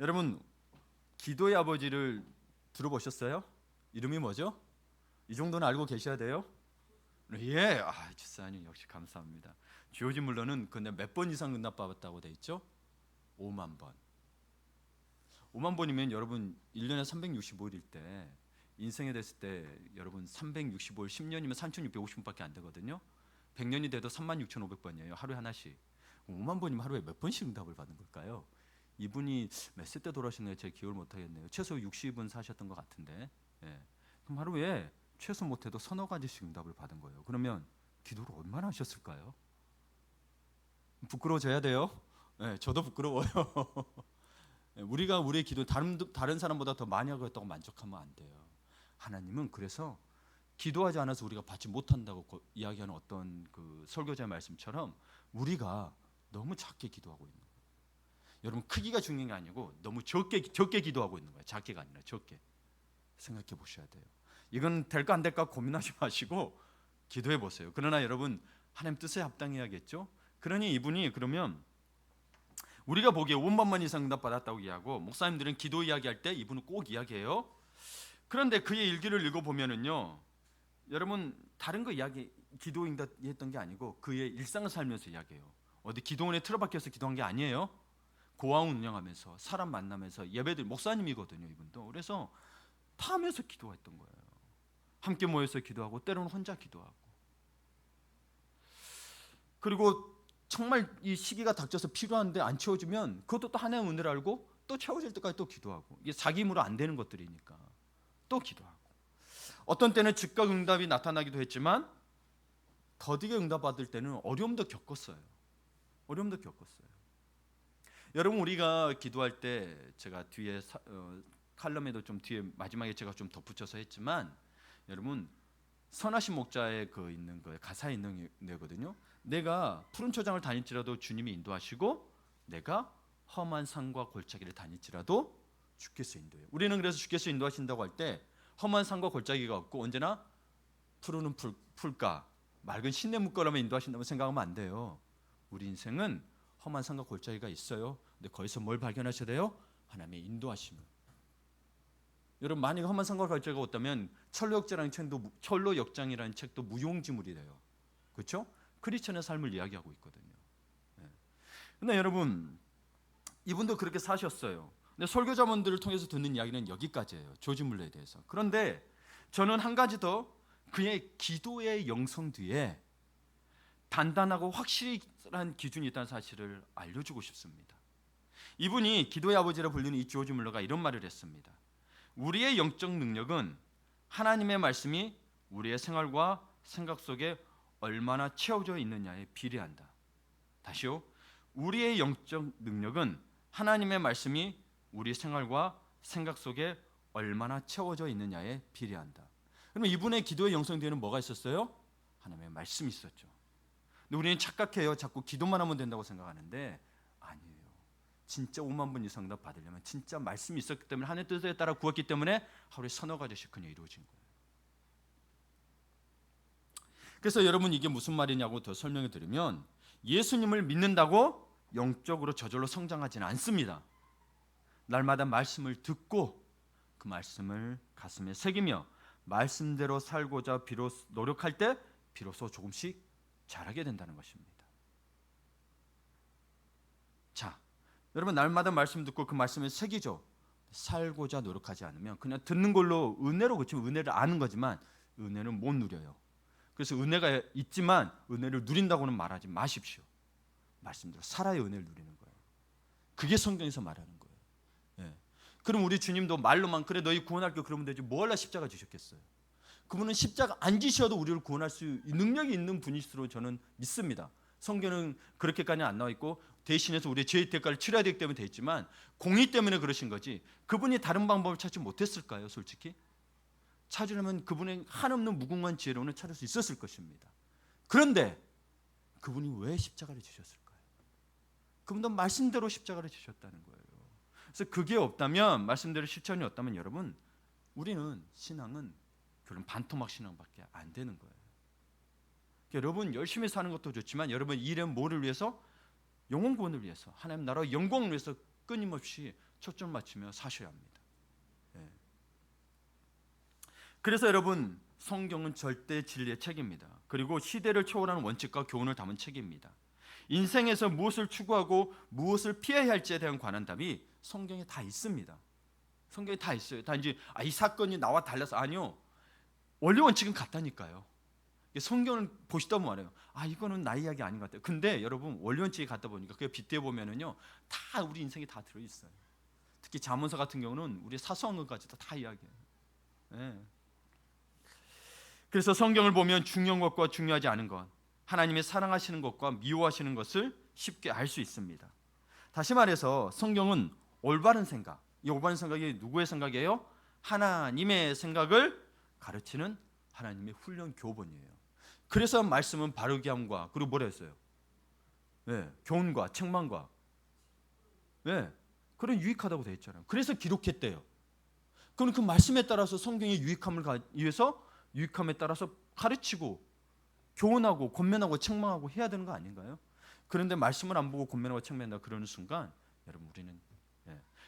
여러분, 기도의 아버지를 들어보셨어요? 이름이 뭐죠? 이 정도는 알고 계셔야 돼요? 예, 집사님 역시 감사합니다. 조지 물러는 근데 몇 번 이상 응답받았다고 돼 있죠? 5만 번. 5만 번이면 여러분 1년에 365일일 때 인생에 됐을 때 여러분 365일 10년이면 3650번밖에 안 되거든요. 100년이 돼도 36,500번이에요. 하루에 하나씩. 5만 번이면 하루에 몇 번씩 응답을 받은 걸까요? 이분이 몇 세 때 돌아가셨나요? 제가 기억을 못 하겠네요. 최소 60은 사셨던 것 같은데. 예. 그럼 하루에 최소 못해도 서너 가지씩 응답을 받은 거예요. 그러면 기도를 얼마나 하셨을까요? 부끄러워져야 돼요. 예, 저도 부끄러워요. 우리가 우리의 기도 다른 사람보다 더 많이 하고 있다고 만족하면 안 돼요. 하나님은 그래서 기도하지 않아서 우리가 받지 못한다고 이야기하는 어떤 그 설교자의 말씀처럼 우리가 너무 작게 기도하고 있는 거예요. 여러분, 크기가 중요한 게 아니고 너무 적게 기도하고 있는 거예요. 작게가 아니라 적게. 생각해 보셔야 돼요. 이건 될까 안 될까 고민하지 마시고 기도해 보세요. 그러나 여러분, 하나님 뜻에 합당해야겠죠. 그러니 이분이 그러면 우리가 보기에 5만 번 이상 응답 받았다고 이야기하고, 목사님들은 기도 이야기할 때 이분은 꼭 이야기해요. 그런데 그의 일기를 읽어보면은요, 여러분 다른 거 이야기 기도 응답했던 게 아니고 그의 일상을 살면서 이야기해요. 어디 기도원에 틀어박혀서 기도한 게 아니에요. 고아원 운영하면서 사람 만나면서 예배들, 목사님이거든요 이분도. 그래서 다 하면서 기도했던 거예요. 함께 모여서 기도하고 때로는 혼자 기도하고. 그리고 정말 이 시기가 닥쳐서 필요한데 안 채워주면 그것도 또 하나의 은혜를 알고 또 채워질 때까지 또 기도하고. 이게 자기 힘으로 안 되는 것들이니까 또 기도하고. 어떤 때는 즉각 응답이 나타나기도 했지만 더디게 응답받을 때는 어려움도 겪었어요. 어려움도 겪었어요. 여러분, 우리가 기도할 때 제가 뒤에 칼럼에도 좀 뒤에 마지막에 제가 좀 덧붙여서 했지만, 여러분 선하신 목자의 그 있는 거에 가사에 있는 내거든요. 내가 푸른 초장을 다닐지라도 주님이 인도하시고 내가 험한 산과 골짜기를 다닐지라도 주께서 인도해요. 우리는 그래서 주께서 인도하신다고 할 때 험한 산과 골짜기가 없고 언제나 푸르는 풀가 맑은 시냇물 거라면 인도하신다고 생각하면 안 돼요. 우리 인생은 험한 산과 골짜기가 있어요. 근데 거기서 뭘 발견하셔야 돼요? 하나님의 인도하심을. 여러분, 만약 험한 산과 골짜기가 없다면 철로 역장이라는 책도 무용지물이래요. 그렇죠? 크리스천의 삶을 이야기하고 있거든요. 그런데 여러분, 이분도 그렇게 사셨어요. 근데 설교자분들을 통해서 듣는 이야기는 여기까지예요. 조지 물러에 대해서. 그런데 저는 한 가지 더 그의 기도의 영성 뒤에 단단하고 확실한 기준이 있다는 사실을 알려주고 싶습니다. 이분이 기도의 아버지라 불리는 이 조지 물러가 이런 말을 했습니다. 우리의 영적 능력은 하나님의 말씀이 우리의 생활과 생각 속에 얼마나 채워져 있느냐에 비례한다. 다시요. 우리의 영적 능력은 하나님의 말씀이 우리 생활과 생각 속에 얼마나 채워져 있느냐에 비례한다. 그러면 이분의 기도의 영성 뒤에는 뭐가 있었어요? 하나님의 말씀이 있었죠. 근데 우리는 착각해요. 자꾸 기도만 하면 된다고 생각하는데 아니에요. 진짜 5만 번 이상 응답 받으려면 진짜 말씀이 있었기 때문에 하나님의 뜻에 따라 구했기 때문에 하루에 서너 가지씩 그냥 이루어진 거예요. 그래서 여러분, 이게 무슨 말이냐고 더 설명해 드리면, 예수님을 믿는다고 영적으로 저절로 성장하지는 않습니다. 날마다 말씀을 듣고 그 말씀을 가슴에 새기며 말씀대로 살고자 비로소 노력할 때 비로소 조금씩 잘하게 된다는 것입니다. 자, 여러분, 날마다 말씀 듣고 그 말씀을 새기죠. 살고자 노력하지 않으면 그냥 듣는 걸로 은혜로 그치면 은혜를 아는 거지만 은혜는 못 누려요. 그래서 은혜가 있지만 은혜를 누린다고는 말하지 마십시오. 말씀대로 살아야 은혜를 누리는 거예요. 그게 성경에서 말하는 거예요. 예. 그럼 우리 주님도 말로만 그래 너희 구원할게 그러면 되지 뭐 하려 십자가 지셨겠어요. 그분은 십자가 안 지셔도 우리를 구원할 수 능력이 있는 분이시로 저는 믿습니다. 성경은 그렇게까지 안 나와 있고 대신해서 우리의 죄의 대가를 치러야 되기 때문에 돼 있지만 공의 때문에 그러신 거지 그분이 다른 방법을 찾지 못했을까요? 솔직히 찾으려면 그분의 한없는 무궁한 지혜로는 찾을 수 있었을 것입니다. 그런데 그분이 왜 십자가를 지셨을까요? 그분도 말씀대로 십자가를 지셨다는 거예요. 그래서 그게 없다면, 말씀대로 실천이 없다면 여러분, 우리는 신앙은 그런 반토막 신앙밖에 안 되는 거예요. 여러분, 열심히 사는 것도 좋지만 여러분 일은 뭐를 위해서? 영혼 구원을 위해서, 하나님 나라의 영광을 위해서 끊임없이 초점 맞추며 사셔야 합니다. 예. 그래서 여러분, 성경은 절대 진리의 책입니다. 그리고 시대를 초월하는 원칙과 교훈을 담은 책입니다. 인생에서 무엇을 추구하고 무엇을 피해야 할지에 대한 관한 답이 성경에 다 있습니다. 성경에 다 있어요. 단지 이 사건이 나와 달라서 아니요. 원리 원칙은 같다니까요. 성경을 보시다 보면 알아요. 이거는 나 이야기 아닌 것 같아요. 근데 여러분, 원리 원칙이 같다 보니까 그게 빗대어 보면은요, 다 우리 인생에 다 들어 있어요. 특히 잠언서 같은 경우는 우리 사소한 것까지도 다 이야기해요. 예. 그래서 성경을 보면 중요한 것과 중요하지 않은 것, 하나님이 사랑하시는 것과 미워하시는 것을 쉽게 알 수 있습니다. 다시 말해서 성경은 올바른 생각, 이 올바른 생각이 누구의 생각이에요? 하나님의 생각을 가르치는 하나님의 훈련 교본이에요. 그래서 말씀은 바르게 함과 그리고 뭐라 했어요? 교훈과 책망과 그런 유익하다고 되어 있잖아요. 그래서 기록했대요. 그럼 그 말씀에 따라서 성경의 유익함을 위해서 유익함에 따라서 가르치고 교훈하고 권면하고 책망하고 해야 되는 거 아닌가요? 그런데 말씀을 안 보고 권면하고 책망한다 그러는 순간 여러분 우리는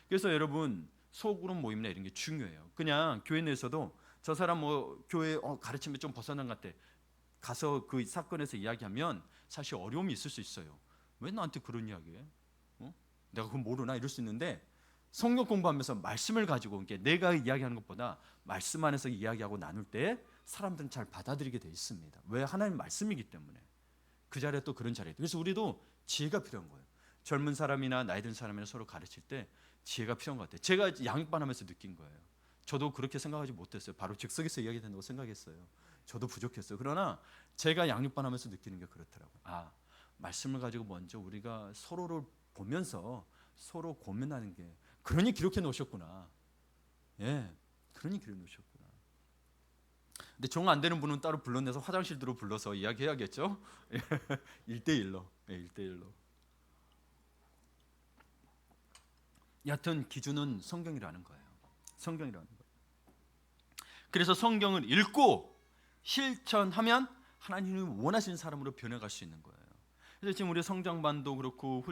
그래서 여러분 소그룹 모임이나 이런 게 중요해요. 그냥 교회 내에서도 저 사람 교회 가르침에 좀 벗어난 것 같아. 가서 그 사건에서 이야기하면 사실 어려움이 있을 수 있어요. 왜 나한테 그런 이야기해? 내가 그건 모르나 이럴 수 있는데 성경 공부하면서 말씀을 가지고 내가 이야기하는 것보다 말씀 안에서 이야기하고 나눌 때 사람들은 잘 받아들이게 돼 있습니다. 왜? 하나님 말씀이기 때문에. 그 자리에 또 그런 자리에. 그래서 우리도 지혜가 필요한 거예요. 젊은 사람이나 나이 든 사람이나 서로 가르칠 때 지혜가 필요한 것 같아요. 제가 양육반하면서 느낀 거예요. 저도 그렇게 생각하지 못했어요. 바로 즉석에서 이야기된다고 생각했어요. 저도 부족했어요. 그러나 제가 양육반하면서 느끼는 게 그렇더라고요. 말씀을 가지고 먼저 우리가 서로를 보면서 서로 고민하는 게 그러니 기록해 놓으셨구나. 그러니 기록해 놓으셨구나. 근데 정 안 되는 분은 따로 불러내서 화장실 들어 불러서 이야기해야겠죠. 1대1로. 1대1로. 여하튼 기준은 성경이라는 거예요. 성경이라는 거예요. 그래서 성경을 읽고 실천하면 하나님이 원하시는 사람으로 변해갈 수 있는 거예요. 그래서 지금 우리 성장반도 그렇고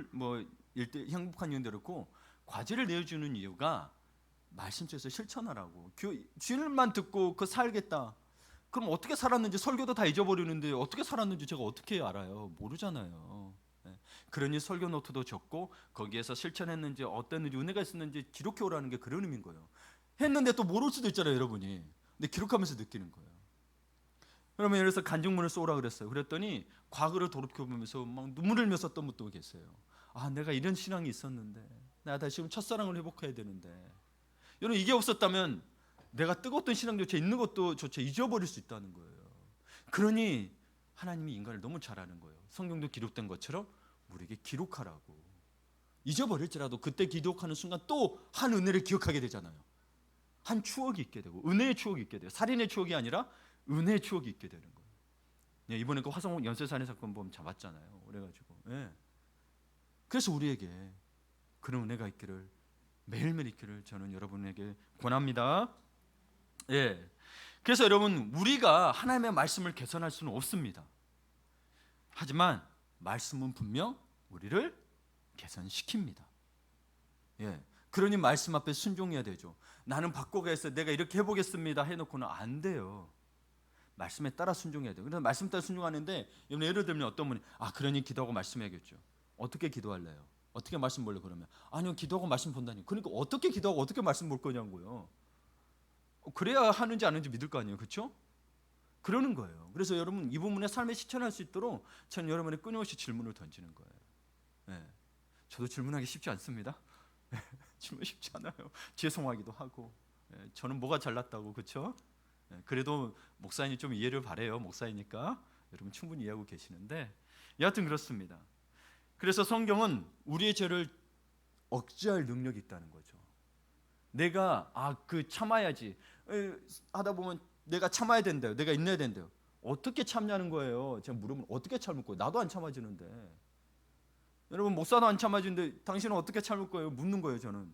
행복한 유년도 그렇고 과제를 내어주는 이유가 말씀 속에서 실천하라고. 주일만 듣고 그 살겠다. 그럼 어떻게 살았는지 설교도 다 잊어버리는데 어떻게 살았는지 제가 어떻게 알아요? 모르잖아요. 그러니 설교 노트도 적고 거기에서 실천했는지 어땠는지 은혜가 있었는지 기록해 오라는 게 그런 의미인 거예요. 했는데 또 모를 수도 있잖아요, 여러분이. 근데 기록하면서 느끼는 거예요. 그러면 예를 들어서 간증문을 쏘라 그랬어요. 그랬더니 과거를 돌이켜보면서 막 눈물을 흘며 썼던 분도 계세요. 내가 이런 신앙이 있었는데 나 다시 첫사랑을 회복해야 되는데. 여러분 이게 없었다면 내가 뜨거웠던 신앙조차 있는 것도 조차 잊어버릴 수 있다는 거예요. 그러니 하나님이 인간을 너무 잘하는 거예요. 성경도 기록된 것처럼 우리에게 기록하라고. 잊어버릴지라도 그때 기록하는 순간 또 한 은혜를 기억하게 되잖아요. 한 추억이 있게 되고 은혜의 추억이 있게 돼요. 살인의 추억이 아니라 은혜의 추억이 있게 되는 거예요. 이번에 그 화성 연쇄살인 사건 보면 잡았잖아요. 그래가지고 그래서 우리에게 그런 은혜가 있기를 매일매일 있기를 저는 여러분에게 권합니다. 그래서 여러분 우리가 하나님의 말씀을 개선할 수는 없습니다. 하지만 말씀은 분명 우리를 개선시킵니다. 그러니 말씀 앞에 순종해야 되죠. 나는 바꿔가겠어요. 내가 이렇게 해보겠습니다. 해놓고는 안 돼요. 말씀에 따라 순종해야 돼요. 그래서 말씀 따라 순종하는데 예를 들면 어떤 분이 그러니 기도하고 말씀해야겠죠. 어떻게 기도할래요? 어떻게 말씀 볼래요? 그러면 아니요 기도하고 말씀 본다니. 그러니까 어떻게 기도하고 어떻게 말씀 볼 거냐고요. 그래야 하는지 안 하는지 믿을 거 아니에요. 그렇죠? 그러는 거예요. 그래서 여러분 이 부분에 삶에 실천할 수 있도록 저는 여러분의 끊임없이 질문을 던지는 거예요. 저도 질문하기 쉽지 않습니다. 질문 쉽지 않아요. 죄송하기도 하고 저는 뭐가 잘났다고 그렇죠? 그래도 목사님 좀 이해를 바래요. 목사이니까 여러분 충분히 이해하고 계시는데 여하튼 그렇습니다. 그래서 성경은 우리의 죄를 억제할 능력이 있다는 거죠. 내가 참아야지 하다 보면 내가 참아야 된대요. 내가 인내해야 된대요. 어떻게 참냐는 거예요. 제가 물으면 어떻게 참을 거예요? 나도 안 참아지는데. 여러분 목사도 안 참아지는데 당신은 어떻게 참을 거예요? 묻는 거예요. 저는.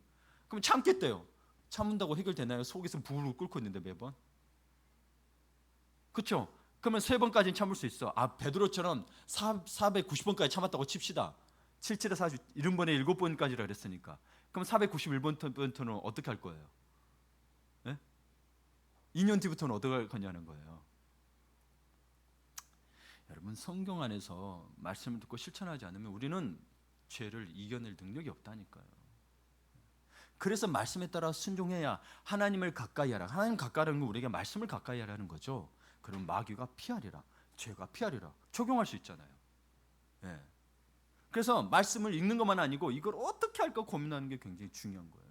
그럼 참겠대요. 참는다고 해결되나요? 속에서 부글부글 끓고 있는데 매번. 그렇죠? 그러면 3번까지는 참을 수 있어. 베드로처럼 490번까지 참았다고 칩시다. 77에 40 70번에 7번까지라 그랬으니까 그럼 491번부터는 어떻게 할 거예요? 예? 2년 뒤부터는 어떻게 할 거냐는 거예요. 여러분, 성경 안에서 말씀을 듣고 실천하지 않으면 우리는 죄를 이겨낼 능력이 없다니까요. 그래서 말씀에 따라 순종해야 하나님을 가까이 하라. 하나님 가까이 하는 건 우리에게 말씀을 가까이 하라는 거죠. 그럼 마귀가 피하리라, 죄가 피하리라 적용할 수 있잖아요. 예. 그래서 말씀을 읽는 것만 아니고 이걸 어떻게 할까 고민하는 게 굉장히 중요한 거예요.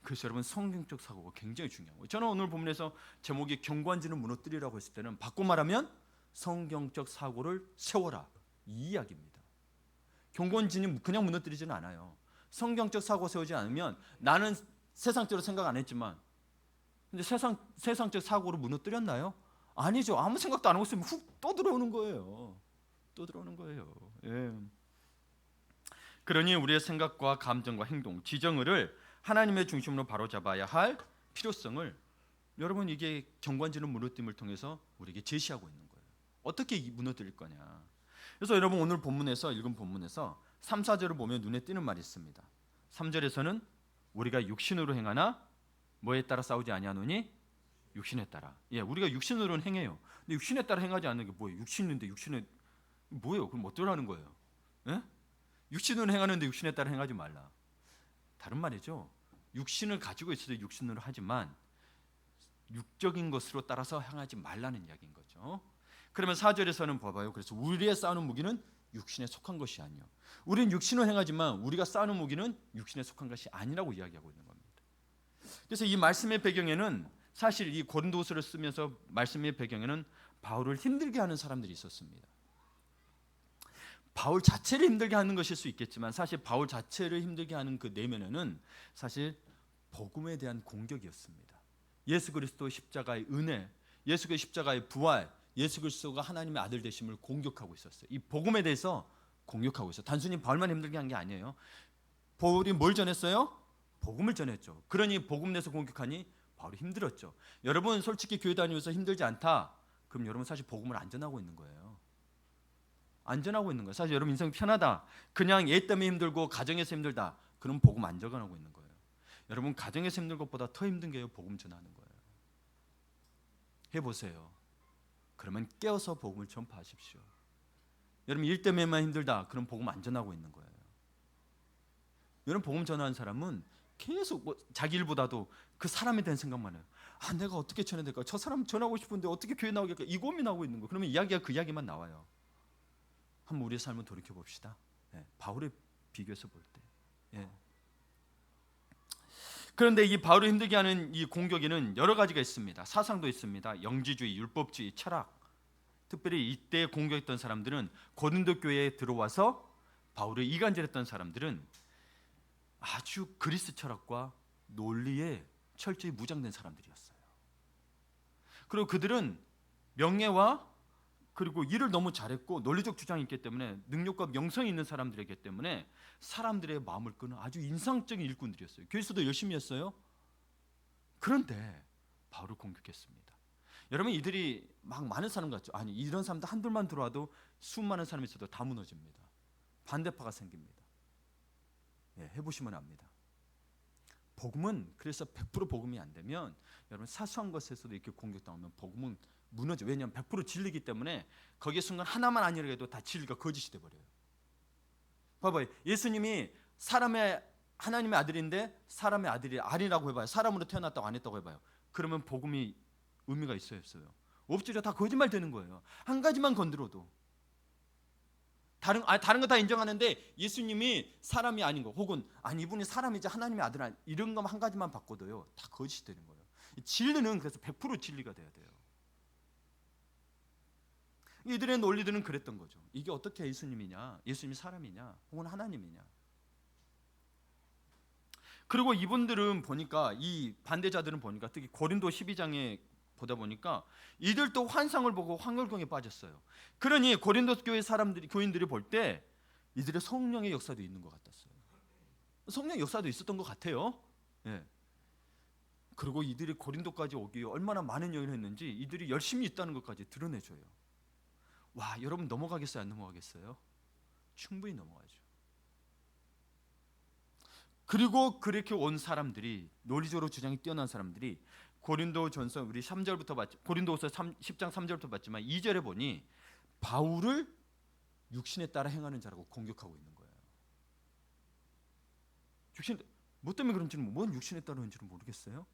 그래서 여러분, 성경적 사고가 굉장히 중요한 거예요. 저는 오늘 본문에서 제목이 경관진을 무너뜨리라고 했을 때는 바꿔 말하면 성경적 사고를 세워라, 이 이야기입니다. 경관진이 그냥 무너뜨리지는 않아요. 성경적 사고 세우지 않으면 나는 세상적으로 생각 안 했지만 근데 세상적 사고로 무너뜨렸나요? 아니죠. 아무 생각도 안 하고 있으면 훅 또 들어오는 거예요. 또 들어오는 거예요. 예. 그러니 우리의 생각과 감정과 행동, 지정을 하나님의 중심으로 바로잡아야 할 필요성을 여러분, 이게 경관지는 무너뜨림을 통해서 우리에게 제시하고 있는 거예요. 어떻게 무너뜨릴 거냐. 그래서 여러분, 오늘 본문에서 읽은 본문에서 3, 4절을 보면 눈에 띄는 말이 있습니다. 3절에서는 우리가 육신으로 행하나 뭐에 따라 싸우지 아니하노니 육신에 따라. 예, 우리가 육신으로는 행해요. 근데 육신에 따라 행하지 않는 게 뭐예요? 육신인데 육신에 뭐예요? 그럼 어쩌라는 거예요? 예? 육신으로 행하는데 육신에 따라 행하지 말라. 다른 말이죠. 육신을 가지고 있어도 육신으로 하지만 육적인 것으로 따라서 행하지 말라는 이야기인 거죠. 그러면 4절에서는 봐봐요. 그래서 우리의 싸우는 무기는 육신에 속한 것이 아니요. 우리는 육신을 행하지만 우리가 싸우는 무기는 육신에 속한 것이 아니라고 이야기하고 있는 겁니다. 그래서 이 말씀의 배경에는 사실 이 고린도후서를 쓰면서 말씀의 배경에는 바울을 힘들게 하는 사람들이 있었습니다. 바울 자체를 힘들게 하는 것일 수 있겠지만 사실 바울 자체를 힘들게 하는 그 내면에는 사실 복음에 대한 공격이었습니다. 예수 그리스도의 십자가의 은혜, 예수 그리스도의 십자가의 부활, 예수 그리스도가 하나님의 아들 되심을 공격하고 있었어요. 이 복음에 대해서 공격하고 있어요. 단순히 바울만 힘들게 한 게 아니에요. 바울이 뭘 전했어요? 복음을 전했죠. 그러니 복음 내에서 공격하니 바울이 힘들었죠. 여러분, 솔직히 교회 다니면서 힘들지 않다, 그럼 여러분 사실 복음을 안 전하고 있는 거예요. 안 전하고 있는 거예요. 사실 여러분 인생 편하다, 그냥 얘 때문에 힘들고 가정에서 힘들다, 그럼 복음 안 전하고 있는 거예요. 여러분, 가정에서 힘든 것보다 더 힘든 게 복음 전하는 거예요. 해보세요. 그러면 깨어서 복음을 전파하십시오. 여러분, 일 때문에만 힘들다, 그럼 복음 안 전하고 있는 거예요. 여러분, 복음 전하는 사람은 계속 자기 일보다도 그 사람에 대한 생각만 해요. 아, 내가 어떻게 전해야 될까? 저 사람 전하고 싶은데 어떻게 교회 나오겠까? 이 고민하고 있는 거예요. 그러면 이야기가 그 이야기만 나와요. 한번 우리의 삶을 돌이켜 봅시다. 예, 바울의 비교해서 볼 때. 예. 그런데 이 바울을 힘들게 하는 이 공격에는 여러 가지가 있습니다. 사상도 있습니다. 영지주의, 율법주의, 철학. 특별히 이때 공격했던 사람들은 고린도 교회에 들어와서 바울을 이간질했던 사람들은 아주 그리스 철학과 논리에 철저히 무장된 사람들이었어요. 그리고 그들은 명예와 그리고 일을 너무 잘했고 논리적 주장이 있기 때문에 능력과 명성이 있는 사람들이기 때문에 사람들의 마음을 끄는 아주 인상적인 일꾼들이었어요. 교회에서도 열심히 했어요. 그런데 바울을 공격했습니다. 여러분, 이들이 막 많은 사람 같죠? 아니, 이런 사람들 한둘만 들어와도 수많은 사람이 있어도 다 무너집니다. 반대파가 생깁니다. 예, 해보시면 압니다. 복음은 그래서 100% 복음이 안 되면 여러분, 사소한 것에서도 이렇게 공격당하면 복음은 무너져. 왜냐하면 100% 진리이기 때문에 거기에 순간 하나만 아니라 해도 다 진리가 거짓이 돼버려요. 봐봐요. 예수님이 하나님의 아들인데 사람의 아들이 아니라고 해봐요. 사람으로 태어났다고 안 했다고 해봐요. 그러면 복음이 의미가 있어요, 없어요? 없죠. 다 거짓말 되는 거예요. 한 가지만 건드려도. 다른 거 다 인정하는데 예수님이 사람이 아닌 거, 혹은 아니 이분이 사람이지 하나님의 아들 아니, 이런 것 한 가지만 바꿔도요, 다 거짓이 되는 거예요. 진리는 그래서 100% 진리가 돼야 돼요. 이들의 논리들은 그랬던 거죠. 이게 어떻게 예수님이냐, 예수님이 사람이냐, 혹은 하나님이냐. 그리고 이분들은 보니까, 이 반대자들은 보니까 특히 고린도 12장에 보다 보니까 이들도 환상을 보고 황홀경에 빠졌어요. 그러니 고린도 교회 교인들이 볼 때 이들의 성령의 역사도 있는 것 같았어요. 성령 역사도 있었던 것 같아요. 예. 그리고 이들이 고린도까지 오기 얼마나 많은 여행을 했는지 이들이 열심히 있다는 것까지 드러내줘요. 와, 여러분 넘어가겠어요, 안 넘어가겠어요? 충분히 넘어가죠. 그리고 그렇게 온 사람들이, 논리적으로 주장이 뛰어난 사람들이 고린도전서 우리 3절부터 봤죠. 고린도후서 10장 3절부터 봤지만 2절에 보니 바울을 육신에 따라 행하는 자라고 공격하고 있는 거예요. 육신 뭐 때문에 그런지는, 뭔 육신에 따라 하는지는 모르겠어요.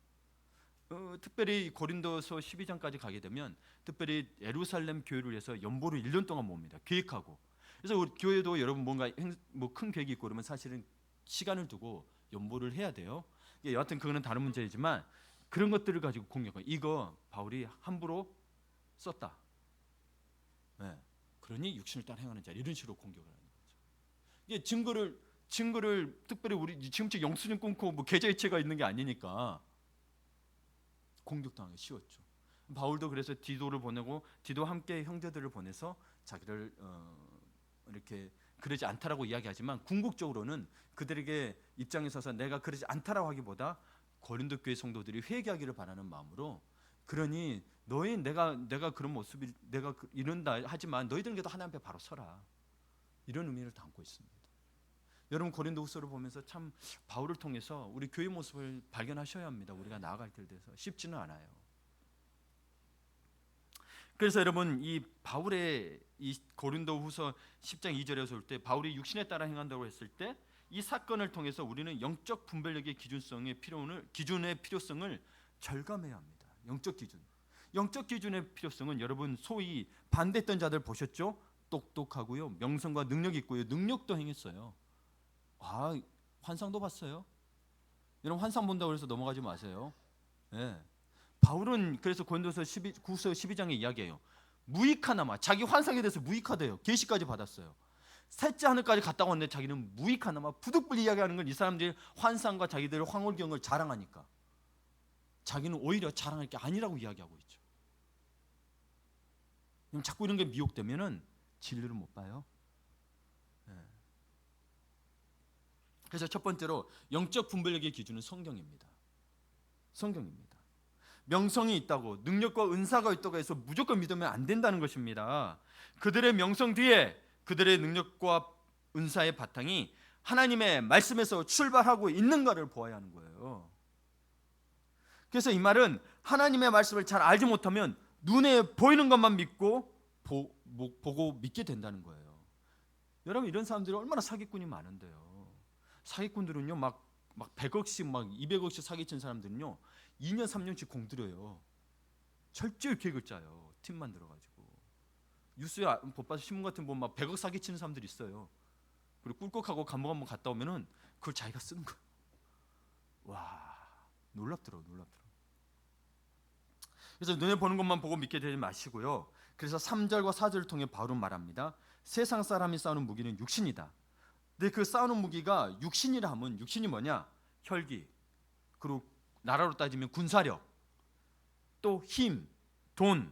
특별히 고린도서 12장까지 가게 되면 특별히 예루살렘 교회를 위해서 연보를 1년 동안 모읍니다. 계획하고. 그래서 우리 교회도 여러분 뭔가 뭐 큰 계획이 있고 그러면 사실은 시간을 두고 연보를 해야 돼요. 여하튼 그거는 다른 문제이지만 그런 것들을 가지고 공격하고, 이거 바울이 함부로 썼다. 네. 그러니 육신을 따라 행하는 자, 이런 식으로 공격을 하는 거죠. 이게 증거를 특별히 우리 지금쯤 영수증 끊고 뭐 계좌이체가 있는 게 아니니까 공격당하기 쉬웠죠. 바울도 그래서 디도를 보내고 디도 함께 형제들을 보내서 자기를 이렇게 그러지 않다라고 이야기하지만 궁극적으로는 그들에게 입장에 서서 내가 그러지 않다라고 하기보다 고린도 교회 성도들이 회개하기를 바라는 마음으로, 그러니 너희 내가 그런 모습이 내가 이런다 하지만 너희들은 그래도 하나님 앞에 바로 서라, 이런 의미를 담고 있습니다. 여러분 고린도후서를 보면서 참 바울을 통해서 우리 교회 모습을 발견하셔야 합니다. 우리가 나아갈 때에 대해서 쉽지는 않아요. 그래서 여러분 이 바울의 이 고린도후서 10장 2절에서 올 때 바울이 육신에 따라 행한다고 했을 때 이 사건을 통해서 우리는 영적 분별력의 기준의 필요성을 절감해야 합니다. 영적 기준의 필요성은 여러분 소위 반대했던 자들 보셨죠? 똑똑하고요, 명성과 능력이 있고요, 능력도 행했어요. 환상도 봤어요. 여러분 환상 본다고 해서 넘어가지 마세요. 네. 바울은 그래서 고린도서 12장에 이야기해요. 무익하나마, 자기 환상에 대해서 무익하대요. 계시까지 받았어요. 셋째 하늘까지 갔다 왔는데 자기는 무익하나마, 부득불 이야기하는 건 이 사람들이 환상과 자기들의 황홀경을 자랑하니까 자기는 오히려 자랑할 게 아니라고 이야기하고 있죠. 그럼 자꾸 이런 게 미혹되면은 진리를 못 봐요. 네. 그래서 첫 번째로 영적 분별력의 기준은 성경입니다. 명성이 있다고, 능력과 은사가 있다고 해서 무조건 믿으면 안 된다는 것입니다. 그들의 명성 뒤에 그들의 능력과 은사의 바탕이 하나님의 말씀에서 출발하고 있는가를 보아야 하는 거예요. 그래서 이 말은 하나님의 말씀을 잘 알지 못하면 눈에 보이는 것만 믿고 보고 믿게 된다는 거예요. 여러분 이런 사람들이 얼마나 사기꾼이 많은데요. 사기꾼들은요 막 100억씩 막 200억씩 사기친 사람들은요 2년 3년씩 공들여요. 철저히 계획을 짜요. 팀만 들어가지고. 뉴스에 못 봐서 신문 같은 거 보면 막 100억 사기치는 사람들이 있어요. 그리고 꿀꺽하고 감옥 한번 갔다 오면은 그걸 자기가 쓰는 거예요. 와, 놀랍더라고. 그래서 눈에 보는 것만 보고 믿게 되지 마시고요. 그래서 3절과 4절을 통해 바울은 말합니다. 세상 사람이 싸우는 무기는 육신이다. 근데 그 싸우는 무기가 육신이라 하면 육신이 뭐냐? 혈기, 그리고 나라로 따지면 군사력, 또 힘, 돈,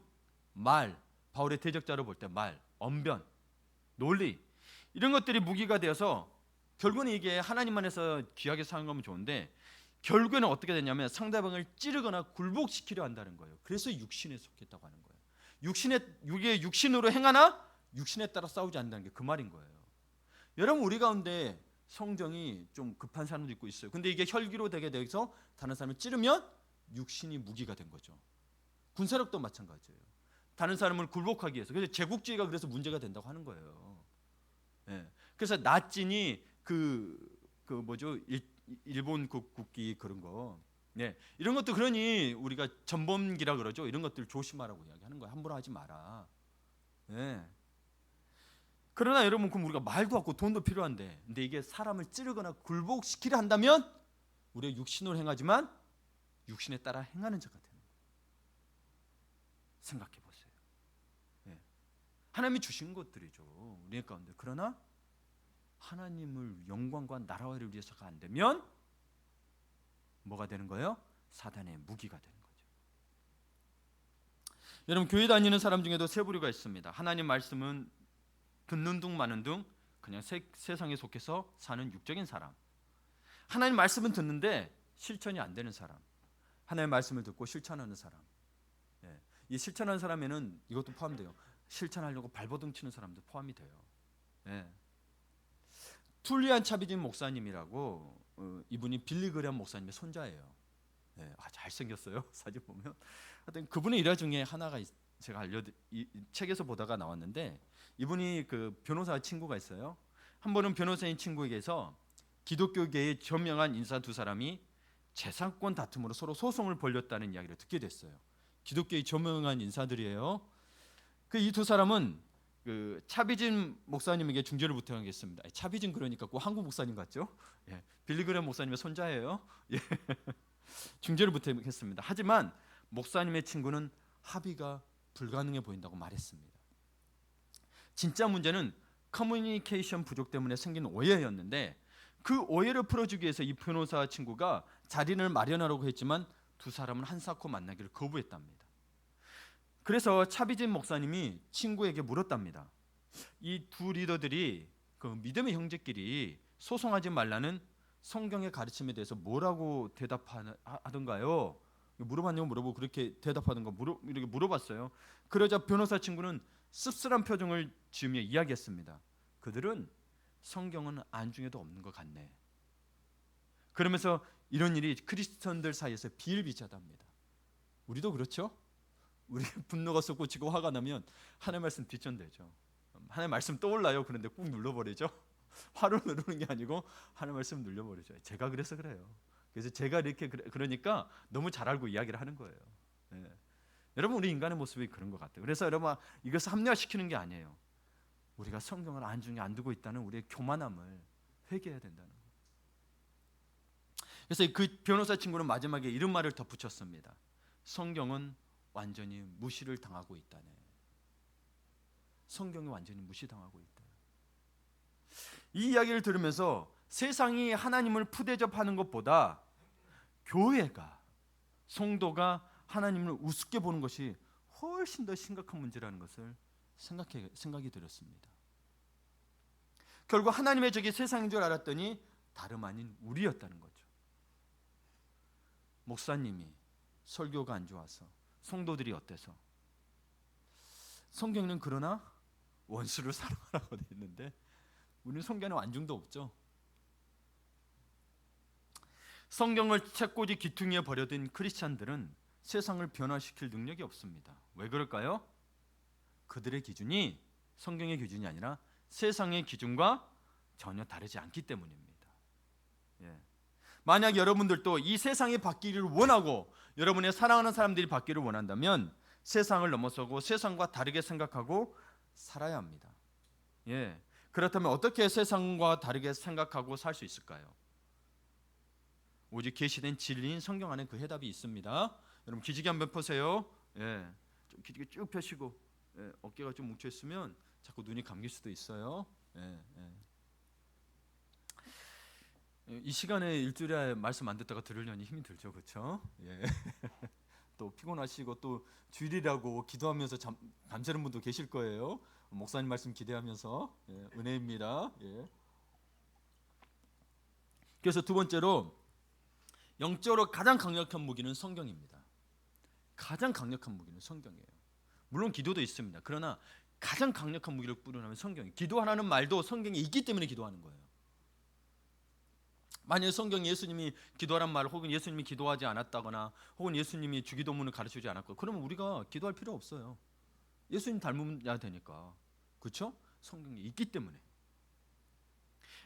말, 바울의 대적자로 볼 때 말, 언변, 논리, 이런 것들이 무기가 되어서 결국은 이게 하나님만 해서 귀하게 사는 거면 좋은데 결국에는 어떻게 되냐면 상대방을 찌르거나 굴복시키려 한다는 거예요. 그래서 육신에 속했다고 하는 거예요. 육신으로 행하나 육신에 따라 싸우지 않는다는 게 그 말인 거예요. 여러분 우리 가운데 성정이 좀 급한 사람도 있고 있어요. 근데 이게 혈기로 되게 돼서 다른 사람을 찌르면 육신이 무기가 된 거죠. 군사력도 마찬가지예요. 다른 사람을 굴복하기 위해서. 그래서 제국주의가 그래서 문제가 된다고 하는 거예요. 예. 그래서 나찐이 일본 국기 그런 거. 네. 이런 것도 그러니 우리가 전범기라 그러죠. 이런 것들 조심하라고 이야기하는 거예요. 함부로 하지 마라. 예. 그러나 여러분 그럼 우리가 말도 없고 돈도 필요한데, 근데 이게 사람을 찌르거나 굴복시키려 한다면 우리가 육신으로 행하지만 육신에 따라 행하는 자가 되는 거예요. 생각해 보세요. 예. 하나님이 주신 것들이죠, 우리 가운데. 그러나 하나님을 영광과 나라를 위해서가 안 되면 뭐가 되는 거예요? 사단의 무기가 되는 거죠. 여러분 교회 다니는 사람 중에도 세 부류가 있습니다. 하나님 말씀은 듣는 둥 마는 둥 그냥 세상에 속해서 사는 육적인 사람, 하나님 말씀은 듣는데 실천이 안 되는 사람, 하나님의 말씀을 듣고 실천하는 사람. 예. 이 실천하는 사람에는 이것도 포함돼요. 실천하려고 발버둥 치는 사람도 포함이 돼요. 예. 툴리안 차비진 목사님이라고 이분이 빌리 그레엄 목사님의 손자예요. 예, 잘생겼어요. 사진 보면. 하여튼 그분의 일화 중에 하나가 제가 이 책에서 보다가 나왔는데, 이분이 그 변호사 친구가 있어요. 한 번은 변호사인 친구에게서 기독교계의 저명한 인사 두 사람이 재산권 다툼으로 서로 소송을 벌였다는 이야기를 듣게 됐어요. 기독교의 저명한 인사들이에요. 그 이 두 사람은 그 차비진 목사님에게 중재를 부탁하겠습니다. 차비진 그러니까 꼭 한국 목사님 같죠? 예, 빌리 그레엄 목사님의 손자예요. 예. 중재를 부탁했습니다. 하지만 목사님의 친구는 합의가 불가능해 보인다고 말했습니다. 진짜 문제는 커뮤니케이션 부족 때문에 생긴 오해였는데, 그 오해를 풀어주기 위해서 이 변호사 친구가 자리를 마련하려고 했지만 두 사람은 한사코 만나기를 거부했답니다. 그래서 차비진 목사님이 친구에게 물었답니다. 이 두 리더들이 그 믿음의 형제끼리 소송하지 말라는 성경의 가르침에 대해서 뭐라고 대답하던가요? 물어봤냐고 물어보고 그렇게 대답하던가 이렇게 물어봤어요. 그러자 변호사 친구는 씁쓸한 표정을 지으며 이야기했습니다. 그들은 성경은 안중에도 없는 것 같네. 그러면서 이런 일이 크리스천들 사이에서 비일비재하답니다. 우리도 그렇죠? 우리 분노가 솟구치고 화가 나면 하나님 말씀 뒷전되죠. 하나님 말씀 떠올라요. 그런데 꾹 눌러버리죠. 화를 누르는 게 아니고 하나님 말씀 눌려버리죠. 제가 그래서 그래요. 그래서 제가 이렇게 그러니까 너무 잘 알고 이야기를 하는 거예요. 예. 여러분, 우리 인간의 모습이 그런 것 같아요. 그래서 여러분, 이것을 합리화시키는 게 아니에요. 우리가 성경을 안중에 안 두고 있다는 우리의 교만함을 회개해야 된다는 거예요. 그래서 그 변호사 친구는 마지막에 이런 말을 덧붙였습니다. 성경은 완전히 무시를 당하고 있다네. 성경이 완전히 무시당하고 있다. 이 이야기를 들으면서 세상이 하나님을 푸대접하는 것보다 교회가, 성도가 하나님을 우습게 보는 것이 훨씬 더 심각한 문제라는 것을 생각이 들었습니다. 결국 하나님의 적이 세상인 줄 알았더니 다름 아닌 우리였다는 거죠. 목사님이 설교가 안 좋아서, 성도들이 어때서. 성경은 그러나 원수를 사랑하라고 되어 있는데 우리는 성경에 완중도 없죠. 성경을 책꽂이 귀퉁이에 버려둔 크리스찬들은 세상을 변화시킬 능력이 없습니다. 왜 그럴까요? 그들의 기준이 성경의 기준이 아니라 세상의 기준과 전혀 다르지 않기 때문입니다. 예. 만약 여러분들도 이 세상이 바뀌기를 원하고 여러분의 사랑하는 사람들이 바뀌기를 원한다면 세상을 넘어서고 세상과 다르게 생각하고 살아야 합니다. 예. 그렇다면 어떻게 세상과 다르게 생각하고 살 수 있을까요? 오직 계시된 진리인 성경 안에 그 해답이 있습니다. 여러분 기지개 한번 펴세요. 예. 좀 기지개 쭉 펴시고, 예. 어깨가 좀 뭉쳐 있으면 자꾸 눈이 감길 수도 있어요. 예. 예. 이 시간에 일주일에 말씀 안 듣다가 들으려니 힘이 들죠, 그렇죠? 예. 또 피곤하시고 또 주일이라고 기도하면서 잠자는 분도 계실 거예요. 목사님 말씀 기대하면서, 예, 은혜입니다. 예. 그래서 두 번째로 영적으로 가장 강력한 무기는 성경입니다. 가장 강력한 무기는 성경이에요. 물론 기도도 있습니다. 그러나 가장 강력한 무기를 뿌려나면 성경이에요. 기도하라는 말도 성경에 있기 때문에 기도하는 거예요. 만약에 성경에 예수님이 기도하란 말, 혹은 예수님이 기도하지 않았다거나 혹은 예수님이 주기도문을 가르치지 않았고, 그러면 우리가 기도할 필요 없어요. 예수님 닮으면 되니까. 그렇죠? 성경에 있기 때문에.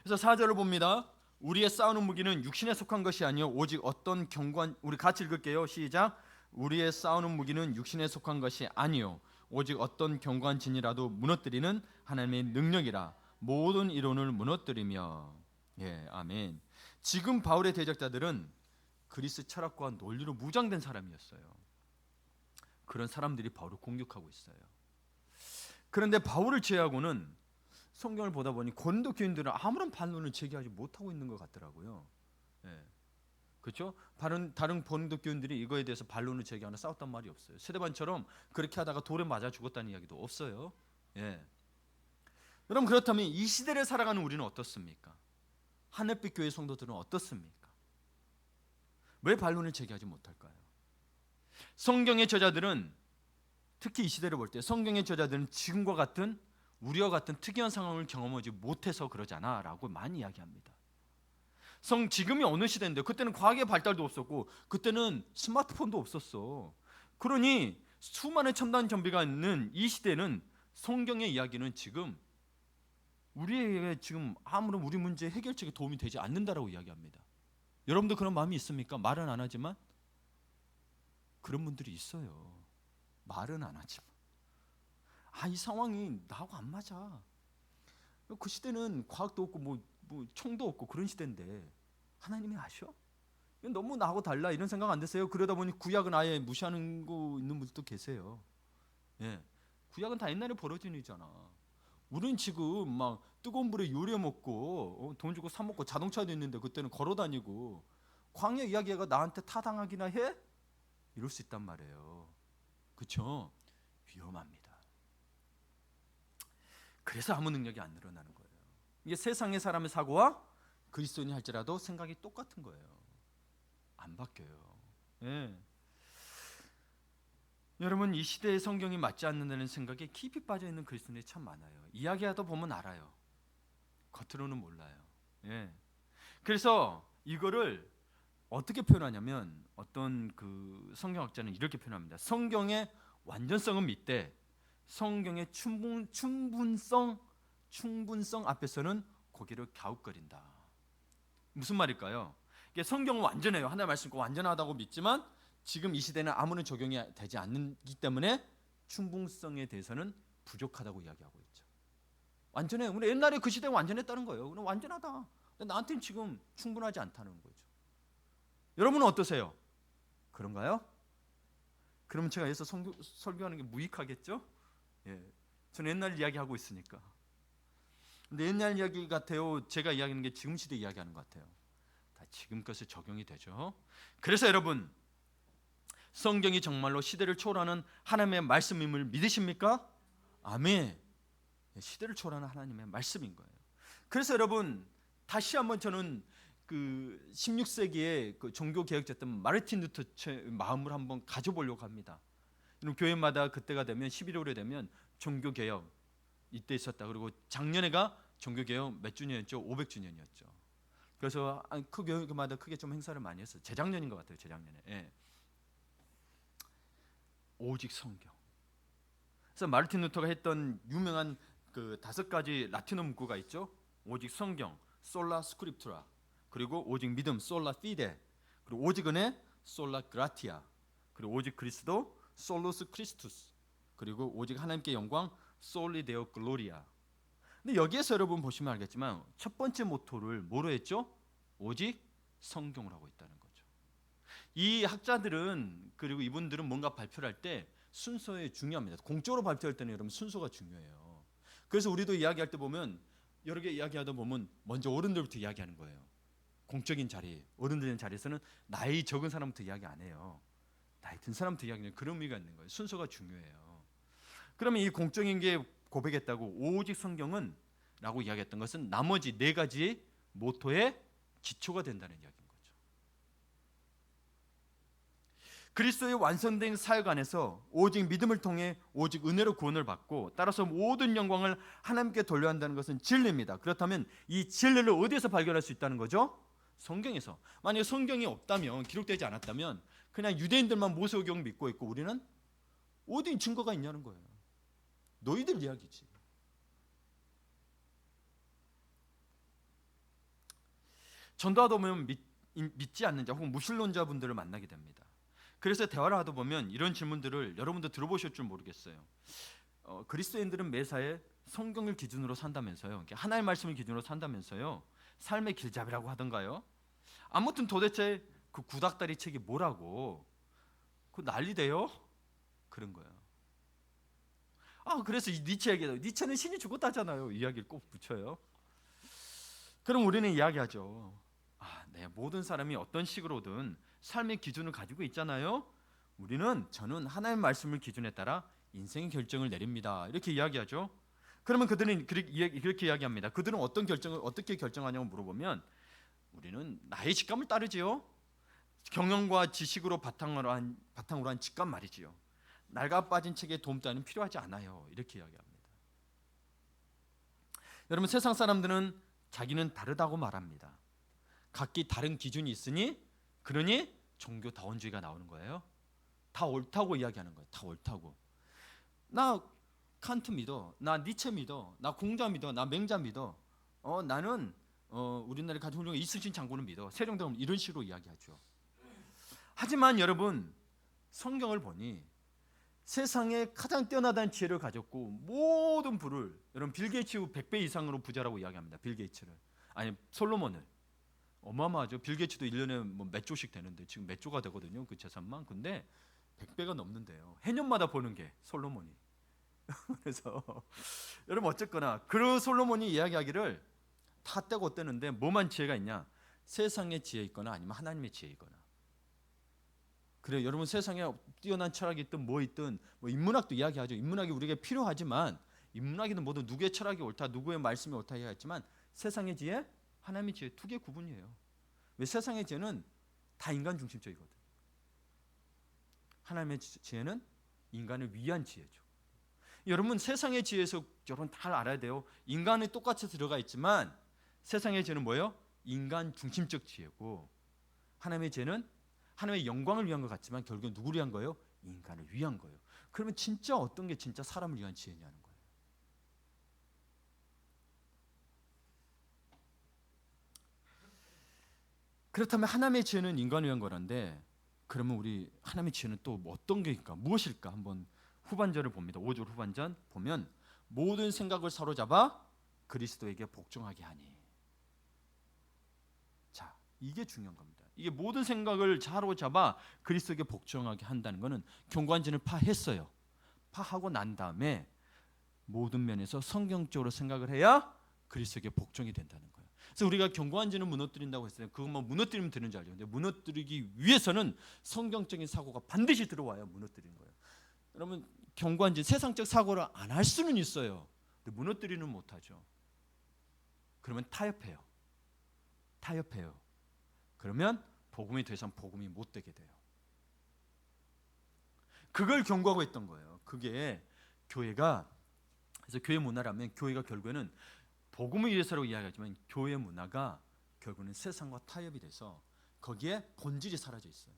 그래서 4절을 봅니다. 우리의 싸우는 무기는 육신에 속한 것이 아니요 오직 어떤 견고한, 우리 같이 읽을게요. 시작. 우리의 싸우는 무기는 육신에 속한 것이 아니요 오직 어떤 견고한 진이라도 무너뜨리는 하나님의 능력이라 모든 이론을 무너뜨리며. 예, 아멘. 지금 바울의 대적자들은 그리스 철학과 논리로 무장된 사람이었어요. 그런 사람들이 바울을 공격하고 있어요. 그런데 바울을 제외하고는 성경을 보다 보니 고린도 교인들은 아무런 반론을 제기하지 못하고 있는 것 같더라고요. 예. 그렇죠? 다른 고린도 교인들이 이거에 대해서 반론을 제기하거나 싸웠단 말이 없어요. 스데반처럼 그렇게 하다가 돌에 맞아 죽었다는 이야기도 없어요. 예. 여러분, 그렇다면 이 시대를 살아가는 우리는 어떻습니까? 하늘빛 교회 성도들은 어떻습니까? 왜 반론을 제기하지 못할까요? 성경의 저자들은, 특히 이 시대를 볼 때 성경의 저자들은 지금과 같은 우리와 같은 특이한 상황을 경험하지 못해서 그러잖아 라고 많이 이야기합니다. 지금이 어느 시대인데 그때는 과학의 발달도 없었고 그때는 스마트폰도 없었어. 그러니 수많은 첨단 장비가 있는 이 시대는 성경의 이야기는 지금 우리에게 지금 아무런 우리 문제 해결책에 도움이 되지 않는다라고 이야기합니다. 여러분도 그런 마음이 있습니까? 말은 안 하지만 그런 분들이 있어요. 말은 안 하지만 이 상황이 나하고 안 맞아. 그 시대는 과학도 없고 뭐 총도 없고 그런 시대인데 하나님이 아셔? 이건 너무 나하고 달라 이런 생각 안 드세요? 그러다 보니 구약은 아예 무시하는 거 있는 분들도 계세요. 예, 구약은 다 옛날에 벌어진 일이잖아. 우리는 지금 막 뜨거운 물에 요리해 먹고 돈 주고 사 먹고 자동차도 있는데 그때는 걸어 다니고 광야 이야기가 나한테 타당하기나 해? 이럴 수 있단 말이에요. 그렇죠? 위험합니다. 그래서 아무 능력이 안 늘어나는 거예요. 이게 세상의 사람의 사고와 그리스도인이 할지라도 생각이 똑같은 거예요. 안 바뀌어요. 예. 여러분, 이 시대의 성경이 맞지 않는다는 생각에 깊이 빠져 있는 그리스도인이 참 많아요. 이야기하다 보면 알아요. 겉으로는 몰라요. 예. 그래서 이거를 어떻게 표현하냐면 어떤 그 성경학자는 이렇게 표현합니다. 성경의 완전성은 믿되 성경의 충분성 앞에서는 고개를 갸웃거린다. 무슨 말일까요? 이게 성경은 완전해요. 하나님 말씀과 완전하다고 믿지만 지금 이 시대는 아무런 적용이 되지 않기 때문에 충분성에 대해서는 부족하다고 이야기하고 있죠. 완전해요. 근데 옛날에 그 시대는 완전했다는 거예요. 그럼 완전하다. 근데 나한테는 지금 충분하지 않다는 거죠. 여러분은 어떠세요? 그런가요? 그럼 제가 여기서 설교하는 게 무익하겠죠? 예, 저는 옛날 이야기하고 있으니까. 근데 옛날 이야기 같아요? 제가 이야기하는 게 지금 시대 이야기하는 것 같아요? 다 지금 것에 적용이 되죠. 그래서 여러분, 성경이 정말로 시대를 초월하는 하나님의 말씀임을 믿으십니까? 아멘. 시대를 초월하는 하나님의 말씀인 거예요. 그래서 여러분, 다시 한번 저는 그 16세기의 그 종교 개혁자였던 마르틴 루터의 마음을 한번 가져보려고 합니다. 교회마다 그때가 되면 11월에 되면 종교 개혁 이때 있었다. 그리고 작년에가 종교 개혁 몇 주년이었죠? 500주년이었죠. 그래서 그 교회마다 크게 좀 행사를 많이 했어요. 재작년인 것 같아요. 재작년에. 예. 오직 성경. 그래서 마르틴 루터가 했던 유명한 그 5가지 라틴어 문구가 있죠. 오직 성경, 솔라 스크립투라. 그리고 오직 믿음, 솔라 피데. 그리고 오직 은혜, 솔라 그라티아. 그리고 오직 그리스도, 솔로스 크리스투스. 그리고 오직 하나님께 영광, 솔리 데오 글로리아. 근데 여기에서 여러분 보시면 알겠지만 첫 번째 모토를 뭐로 했죠? 오직 성경으로 하고 있다는 거죠. 이 학자들은 그리고 이분들은 뭔가 발표를 할 때 순서에 중요합니다. 공적으로 발표할 때는 여러분 순서가 중요해요. 그래서 우리도 이야기할 때 보면 여러 개 이야기하다 보면 먼저 어른들부터 이야기하는 거예요. 공적인 자리, 어른들의 자리에서는 나이 적은 사람부터 이야기 안 해요. 나이 든 사람부터 이야기하는 그런 의미가 있는 거예요. 순서가 중요해요. 그러면 이 공적인 게 고백했다고 오직 성경은 라고 이야기했던 것은 나머지 4가지 모토의 기초가 된다는 이야기인 거죠. 그리스도의 완성된 사역 안에서 오직 믿음을 통해 오직 은혜로 구원을 받고 따라서 모든 영광을 하나님께 돌려야 한다는 것은 진리입니다. 그렇다면 이 진리를 어디에서 발견할 수 있다는 거죠? 성경에서. 만약에 성경이 없다면, 기록되지 않았다면 그냥 유대인들만 모세오경 믿고 있고 우리는 어디 증거가 있냐는 거예요. 너희들 이야기지. 전도하다 보면 믿지 않는 자 혹은 무신론자분들을 만나게 됩니다. 그래서 대화를 하다 보면 이런 질문들을 여러분도 들어보실 줄 모르겠어요. 그리스도인들은 매사에 성경을 기준으로 산다면서요. 하나님의 말씀을 기준으로 산다면서요. 삶의 길잡이라고 하던가요? 아무튼 도대체 그 구닥다리 책이 뭐라고? 그 난리돼요? 그런 거예요. 그래서 니체 얘기해요. 니체는 신이 죽었다잖아요. 이야기를 꼭 붙여요. 그럼 우리는 이야기하죠. 네, 모든 사람이 어떤 식으로든 삶의 기준을 가지고 있잖아요. 저는 하나님의 말씀을 기준에 따라 인생의 결정을 내립니다. 이렇게 이야기하죠. 그러면 그들은 그렇게 이야기합니다. 그들은 어떻게 결정하냐고 물어보면 우리는 나의 직감을 따르지요. 경영과 지식으로 바탕으로 한 직감 말이지요. 낡아 빠진 책의 도움 따위는 필요하지 않아요. 이렇게 이야기합니다. 여러분 세상 사람들은 자기는 다르다고 말합니다. 각기 다른 기준이 있으니 그러니 종교다원주의가 나오는 거예요. 다 옳다고 이야기하는 거예요. 다 옳다고. 나 칸트 믿어, 나 니체 믿어, 나 공자 믿어, 나 맹자 믿어. 나는 우리나라의 가장 훌륭한 이순신 장군을 믿어. 세종대왕 이런 식으로 이야기하죠. 하지만 여러분 성경을 보니 세상에 가장 뛰어나다는 지혜를 가졌고 모든 부를 여러분 빌 게이츠 100배 이상으로 부자라고 이야기합니다. 빌 게이츠를 아니 솔로몬을 어마어마하죠. 빌 게이츠도 1년에 뭐 몇 조씩 되는데 지금 몇 조가 되거든요. 그 재산만. 근데 100배가 넘는데요. 해년마다 보는 게 솔로몬이. 그래서 여러분 어쨌거나 그 솔로몬이 이야기하기를 다 떼고 떼는데 뭐만 지혜가 있냐? 세상의 지혜 있거나 아니면 하나님의 지혜 있거나. 그래 여러분 세상에 뛰어난 철학이 있든 뭐 있든 뭐 인문학도 이야기하죠. 인문학이 우리에게 필요하지만 인문학이든 뭐든 누구의 철학이 옳다 누구의 말씀이 옳다 이야기했지만 세상의 지혜, 하나님의 지혜 두 개 구분이에요. 왜 세상의 지혜는 다 인간 중심적이거든. 하나님의 지혜는 인간을 위한 지혜죠. 여러분 세상의 지혜에서 여러분 다 알아야 돼요. 인간이 똑같이 들어가 있지만 세상의 지혜는 뭐예요? 인간 중심적 지혜고 하나님의 지혜는 하나님의 영광을 위한 것 같지만 결국은 누구를 위한 거예요? 인간을 위한 거예요. 그러면 진짜 어떤 게 진짜 사람을 위한 지혜냐는 거예요. 그렇다면 하나님의 지혜는 인간을 위한 거란데 그러면 우리 하나님의 지혜는 또 어떤 게일까? 무엇일까? 한번 후반절을 봅니다. 5절 후반전 보면 모든 생각을 사로잡아 그리스도에게 복종하게 하니. 자, 이게 중요한 겁니다. 이게 모든 생각을 사로잡아 그리스도에게 복종하게 한다는 것은 경관진을 파했어요. 파하고 난 다음에 모든 면에서 성경적으로 생각을 해야 그리스도에게 복종이 된다는 거예요. 그래서 우리가 경관진을 무너뜨린다고 했어요. 그것만 무너뜨리면 되는 줄 알죠. 근데 무너뜨리기 위해서는 성경적인 사고가 반드시 들어와야 무너뜨리는 거예요. 여러분 경관진 세상적 사고를 안 할 수는 있어요. 근데 무너뜨리는 못하죠. 그러면 타협해요. 그러면 복음이 더 이상 복음이 못 되게 돼요. 그걸 경고하고 있던 거예요. 그게 교회가 그래서 교회 문화라면 교회가 결국에는 복음을 위해서라고 이야기하지만 교회 문화가 결국은 세상과 타협이 돼서 거기에 본질이 사라져 있어요.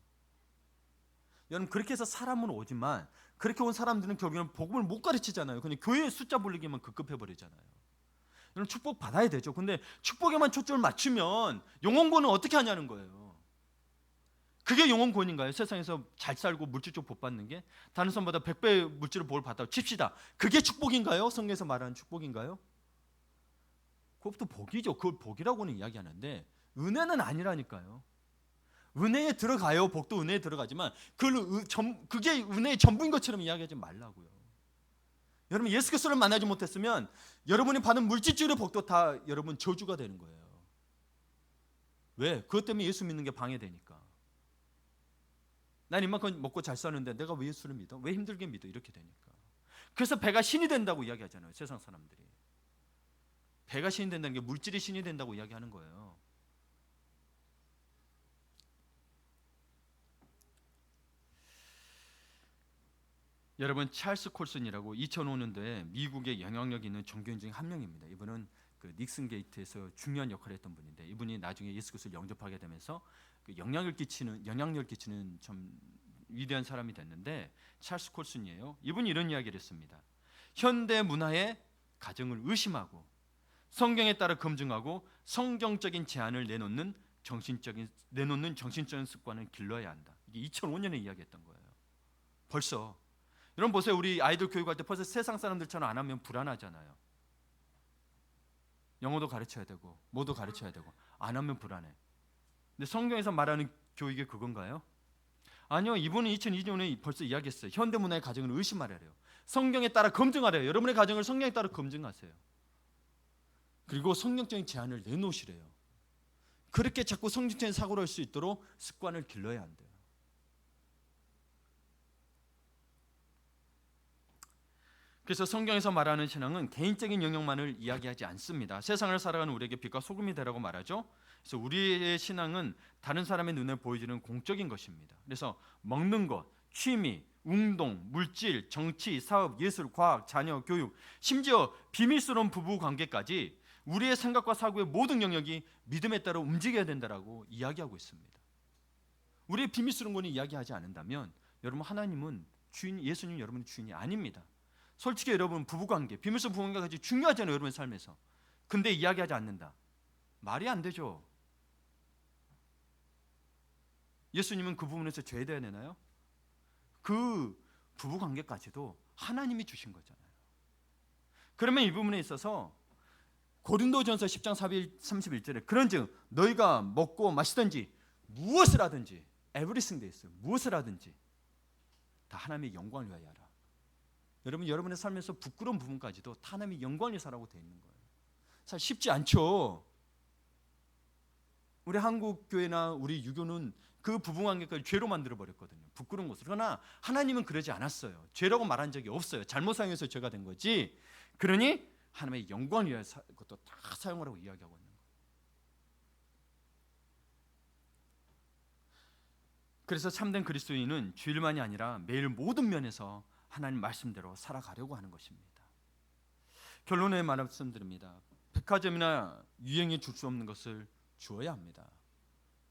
여러분 그렇게 해서 사람은 오지만 그렇게 온 사람들은 결국에는 복음을 못 가르치잖아요. 그냥 교회의 숫자 불리기만 급급해 버리잖아요. 여러분 축복 받아야 되죠. 근데 축복에만 초점을 맞추면 영혼구원은 어떻게 하냐는 거예요. 그게 영혼구원인가요? 세상에서 잘 살고 물질적 복 받는 게 다른 사람보다 100배 물질을 복을 받다고 칩시다. 그게 축복인가요? 성경에서 말하는 축복인가요? 그것도 복이죠. 그걸 복이라고는 이야기하는데 은혜는 아니라니까요. 은혜에 들어가요. 복도 은혜에 들어가지만 그게 은혜의 전부인 것처럼 이야기하지 말라고요. 여러분 예수 그리스도를 만나지 못했으면 여러분이 받은 물질적인 복도 다 여러분 저주가 되는 거예요. 왜? 그것 때문에 예수 믿는 게 방해되니까. 난 이만큼 먹고 잘 사는데 내가 왜 예수를 믿어? 왜 힘들게 믿어? 이렇게 되니까. 그래서 배가 신이 된다고 이야기하잖아요. 세상 사람들이. 배가 신이 된다는 게 물질이 신이 된다고 이야기하는 거예요. 여러분 찰스 콜슨이라고 2005년도에 미국의 영향력 있는 종교인 중에 한 명입니다. 이분은 그 닉슨 게이트에서 중요한 역할을 했던 분인데 이분이 나중에 예수 그리스도를 영접하게 되면서 그 영향력 끼치는 좀 위대한 사람이 됐는데 찰스 콜슨이에요. 이분이 이런 이야기를 했습니다. 현대 문화의 가정을 의심하고 성경에 따라 검증하고 성경적인 제안을 내놓는 정신적인 습관을 길러야 한다. 이게 2005년에 이야기했던 거예요. 벌써 여러분 보세요. 우리 아이들 교육할 때 벌써 세상 사람들처럼 안 하면 불안하잖아요. 영어도 가르쳐야 되고 뭐도 가르쳐야 되고 안 하면 불안해. 근데 성경에서 말하는 교육이 그건가요? 아니요. 이분은 2002년에 벌써 이야기했어요. 현대문화의 가정을 의심하래요. 성경에 따라 검증하래요. 여러분의 가정을 성경에 따라 검증하세요. 그리고 성경적인 제안을 내놓으시래요. 그렇게 자꾸 성경적인 사고를 할 수 있도록 습관을 길러야 한대요. 그래서 성경에서 말하는 신앙은 개인적인 영역만을 이야기하지 않습니다. 세상을 살아가는 우리에게 빛과 소금이 되라고 말하죠. 그래서 우리의 신앙은 다른 사람의 눈에 보여지는 공적인 것입니다. 그래서 먹는 것, 취미, 운동, 물질, 정치, 사업, 예술, 과학, 자녀, 교육, 심지어 비밀스러운 부부 관계까지 우리의 생각과 사고의 모든 영역이 믿음에 따라 움직여야 된다라고 이야기하고 있습니다. 우리의 비밀스러운 거는 이야기하지 않는다면 여러분, 하나님은 주인, 예수님 여러분의 주인이 아닙니다. 솔직히 여러분, 부부관계, 비밀스러운 부부관계가 중요하잖아요, 여러분의 삶에서. 근데 이야기하지 않는다, 말이 안 되죠. 예수님은 그 부분에서 죄돼야 되나요? 그 부부관계까지도 하나님이 주신 거잖아요. 그러면 이 부분에 있어서 고린도전서 10장 31절에 그런즉 너희가 먹고 마시든지 무엇을 하든지, everything 돼 있어요. 무엇을 하든지 다 하나님의 영광을 위하여 하라. 여러분, 여러분의 삶에서 부끄러운 부분까지도 다 하나님의 영광을 위해서 하라고 돼 있는 거예요. 사실 쉽지 않죠. 우리 한국 교회나 우리 유교는 그 부부관계까지 죄로 만들어 버렸거든요. 부끄러운 것으로. 그러나 하나님은 그러지 않았어요. 죄라고 말한 적이 없어요. 잘못 사용해서 죄가 된 거지. 그러니 하나님의 영광을 위해서 그것도 다 사용하라고 이야기하고 있는 거예요. 그래서 참된 그리스도인은 주일만이 아니라 매일 모든 면에서 하나님 말씀대로 살아가려고 하는 것입니다. 결론에 말씀드립니다. 백화점이나 유행이 줄 수 없는 것을 주어야 합니다.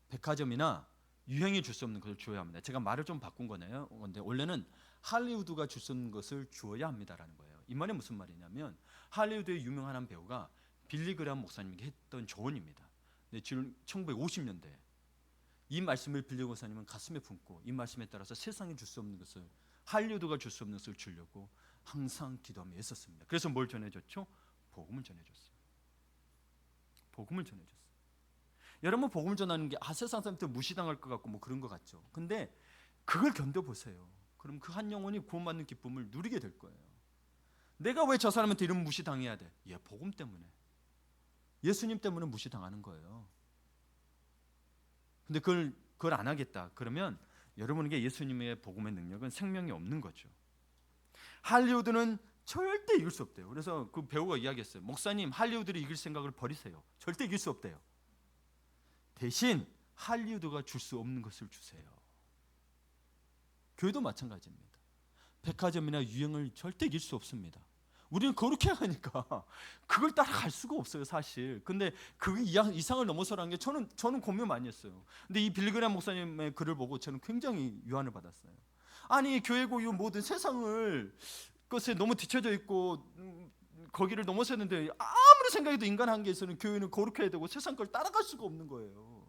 백화점이나 유행이 줄 수 없는 것을 주어야 합니다. 제가 말을 좀 바꾼 거네요. 근데 원래는 할리우드가 줄 수 없는 것을 주어야 합니다라는 거예요. 이 말이 무슨 말이냐면 할리우드의 유명한 한 배우가 빌리 그레이엄 목사님에게 했던 조언입니다. 근데 지금 1950년대 이 말씀을 빌리 목사님은 가슴에 품고 이 말씀에 따라서 세상에 줄 수 없는 것을, 할리우드가 줄 수 없는 것을 주려고 항상 기도하며 애썼습니다. 그래서 뭘 전해줬죠? 복음을 전해줬어요. 복음을 전해줬어요. 여러분, 복음을 전하는 게 세상 사람한테 무시당할 것 같고 뭐 그런 것 같죠. 근데 그걸 견뎌보세요. 그럼 그 한 영혼이 구원받는 기쁨을 누리게 될 거예요. 내가 왜 저 사람한테 이런 무시당해야 돼? 복음 때문에, 예수님 때문에 무시당하는 거예요. 근데 그걸 안 하겠다 그러면 여러분에게 예수님의 복음의 능력은 생명이 없는 거죠. 할리우드는 절대 이길 수 없대요. 그래서 그 배우가 이야기했어요. 목사님, 할리우드를 이길 생각을 버리세요. 절대 이길 수 없대요. 대신 할리우드가 줄 수 없는 것을 주세요. 교회도 마찬가지입니다. 백화점이나 유행을 절대 이길 수 없습니다. 우리는 그렇게 하니까 그걸 따라갈 수가 없어요, 사실. 근데 그 이상을 넘어서라는 게 저는 고민 많이 했어요. 근데 이 빌리 그레이엄 목사님의 글을 보고 저는 굉장히 유안을 받았어요. 아니, 교회 고유 모든 세상을 것에 너무 뒤쳐져 있고 거기를 넘어섰는데 아무리 생각해도 인간 한계에서는 교회는 거룩해야 되고 세상 걸 따라갈 수가 없는 거예요.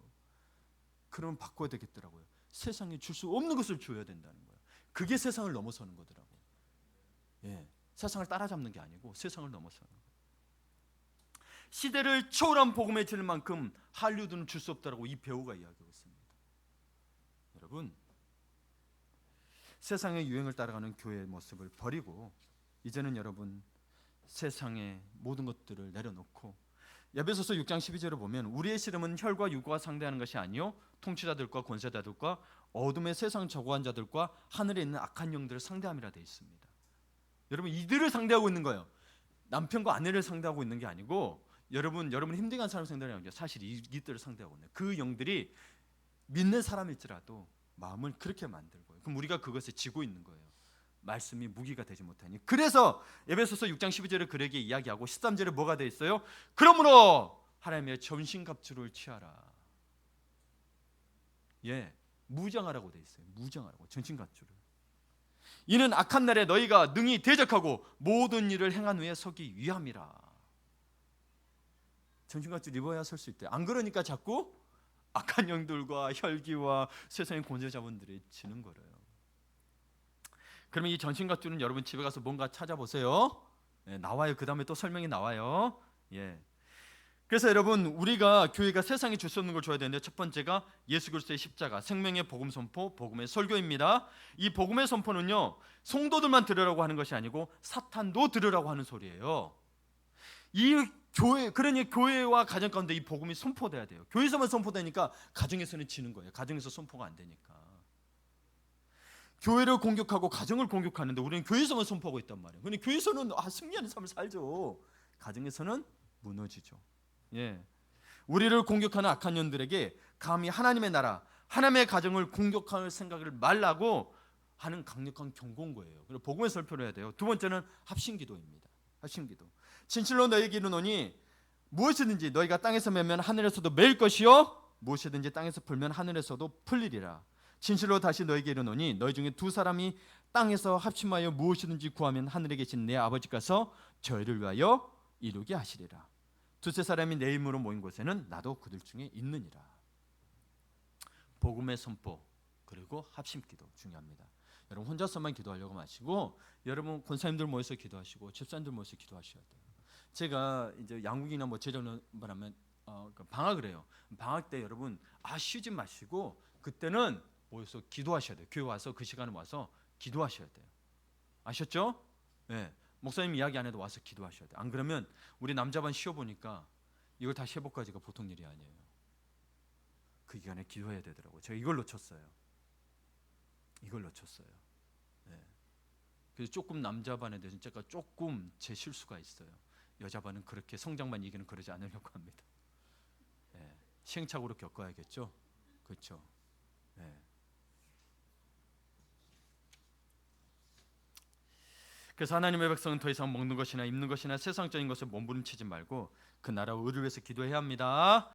그러면 바꿔야 되겠더라고요. 세상에 줄 수 없는 것을 줘야 된다는 거예요. 그게 세상을 넘어서는 거더라고요. 세상을 따라잡는 게 아니고 세상을 넘어서는 거예요. 시대를 초월한 복음의 질 만큼 할리우드는 줄 수 없다라고 이 배우가 이야기하고 있습니다. 여러분, 세상의 유행을 따라가는 교회의 모습을 버리고 이제는 여러분 세상의 모든 것들을 내려놓고, 에베소서 6장 12절을 보면 우리의 씨름은 혈과 육과 상대하는 것이 아니요 통치자들과 권세자들과 어둠의 세상 저고한 자들과 하늘에 있는 악한 영들을 상대함이라 되어 있습니다. 여러분, 이들을 상대하고 있는 거예요. 남편과 아내를 상대하고 있는 게 아니고 여러분 힘든 사람을 상대하는 게 사실 이들을 상대하고 있는 거예요. 그 영들이 믿는 사람일지라도 마음을 그렇게 만들고요. 그럼 우리가 그것에 지고 있는 거예요. 말씀이 무기가 되지 못하니. 그래서 에베소서 6장 12절에 그에게 이야기하고 13절에 뭐가 되어 있어요? 그러므로 하나님의 전신갑주를 취하라. 무장하라고 되어 있어요. 무장하라고, 전신갑주를. 이는 악한 날에 너희가 능히 대적하고 모든 일을 행한 후에 서기 위함이라. 전신갑주 입어야 설 수 있대요. 안 그러니까 자꾸 악한 영들과 혈기와 세상의 권세자분들이 지는 거래요. 그러면 이 전신갑주는 여러분 집에 가서 뭔가 찾아보세요. 나와요. 그 다음에 또 설명이 나와요. 그래서 여러분, 우리가 교회가 세상에 줄 수 없는 걸 줘야 되는데 첫 번째가 예수 그리스도의 십자가, 생명의 복음 선포, 복음의 설교입니다. 이 복음의 선포는요, 성도들만 들으라고 하는 것이 아니고 사탄도 들으라고 하는 소리예요. 이 교회, 그러니 교회와 가정 가운데 이 복음이 선포돼야 돼요. 교회에서만 선포되니까 가정에서는 지는 거예요. 가정에서 선포가 안 되니까. 교회를 공격하고 가정을 공격하는데 우리는 교회에서만 선포하고 있단 말이에요. 근데 교회에서는 승리하는 삶을 살죠. 가정에서는 무너지죠. 우리를 공격하는 악한 년들에게 감히 하나님의 나라, 하나님의 가정을 공격할 생각을 말라고 하는 강력한 경고인 거예요. 그리고 복음의 설교를 해야 돼요. 두 번째는 합심기도입니다. 합심기도. 진실로 너에게 이르노니 무엇이든지 너희가 땅에서 매면 하늘에서도 매일 것이요 무엇이든지 땅에서 풀면 하늘에서도 풀리리라. 진실로 다시 너희에게 이르노니 너희 중에 두 사람이 땅에서 합심하여 무엇이든지 구하면 하늘에 계신 내 아버지께서 저희를 위하여 이루게 하시리라. 두세 사람이 내 이름으로 모인 곳에는 나도 그들 중에 있느니라. 복음의 선포 그리고 합심기도 중요합니다. 여러분 혼자서만 기도하려고 마시고 여러분 권사님들 모여서 기도하시고 집사님들 모여서 기도하셔야 돼요. 제가 이제 양국이나 뭐 재정하면 방학을 해요. 방학 때 여러분 쉬지 마시고 그때는 모여서 기도하셔야 돼요. 교회 와서 그 시간에 와서 기도하셔야 돼요. 아셨죠? 네. 목사님 이야기 안 해도 와서 기도하셔야 돼요. 안 그러면 우리 남자반 쉬어 보니까 이걸 다시 회복까지가 보통 일이 아니에요. 그 기간에 기도해야 되더라고요. 제가 이걸 놓쳤어요. 네. 그래서 조금 남자반에 대해서 제가 조금 제 실수가 있어요. 여자반은 그렇게 성장만 이기는 그러지 않으려고 합니다. 네. 시행착오로 겪어야겠죠. 그렇죠. 네. 그래서 하나님의 백성은 더 이상 먹는 것이나 입는 것이나 세상적인 것을 몸부림치지 말고 그 나라와 의를 위해서 기도해야 합니다.